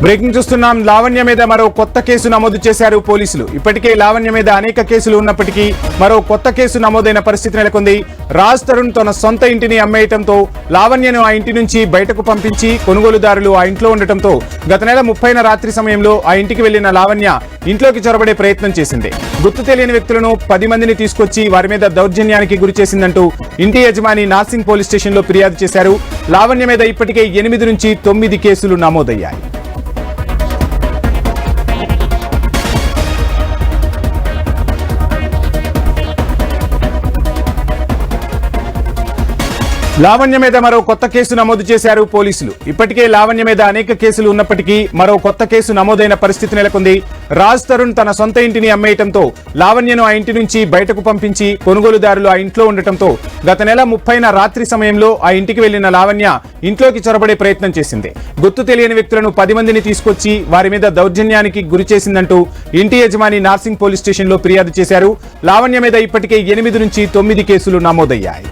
Breaking చూస్తున్నాం. లావణ్య మీద మరో కొత్త కేసు నమోదు చేశారు పోలీసులు. ఇప్పటికే లావణ్య మీద అనేక కేసులు ఉన్నప్పటికీ మరో కొత్త కేసు నమోదైన పరిస్థితి నెలకొంది. రాజ్ తరుణ్ తన సొంత ఇంటిని అమ్మేయడంతో లావణ్యను ఆ ఇంటి నుంచి బయటకు పంపించి కొనుగోలుదారులు ఆ ఇంట్లో ఉండటంతో గత నెల 30న రాత్రి సమయంలో ఆ ఇంటికి వెళ్లిన లావణ్య ఇంట్లోకి చొరబడే ప్రయత్నం చేసింది. గుర్తు తెలియని వ్యక్తులను 10 మందిని తీసుకొచ్చి వారి మీద దౌర్జన్యానికి గురి చేసిందంటూ ఇంటి యజమాని నార్సింగ్ పోలీస్ స్టేషన్లో ఫిర్యాదు చేశారు. లావణ్య మీద ఇప్పటికే 8 నుంచి 9 కేసులు నమోదయ్యాయి. లావణ్య మీద మరో కొత్త కేసు నమోదు చేశారు పోలీసులు. ఇప్పటికే లావణ్య మీద అనేక కేసులు ఉన్నప్పటికీ మరో కొత్త కేసు నమోదైన పరిస్థితి నెలకొంది. రాజ్ తరుణ్ తన సొంత ఇంటిని అమ్మేయడంతో లావణ్యను ఆ ఇంటి నుంచి బయటకు పంపించి కొనుగోలుదారులు ఆ ఇంట్లో ఉండటంతో గత నెల 30న రాత్రి సమయంలో ఆ ఇంటికి వెళ్లిన లావణ్య ఇంట్లోకి చొరబడే ప్రయత్నం చేసింది. గుర్తు తెలియని వ్యక్తులను 10 మందిని తీసుకొచ్చి వారి మీద దౌర్జన్యానికి గురి చేసిందంటూ ఇంటి యజమాని నార్సింగ్ పోలీస్ స్టేషన్లో ఫిర్యాదు చేశారు. లావణ్య మీద ఇప్పటికే 8 నుంచి 9 కేసులు నమోదయ్యాయి.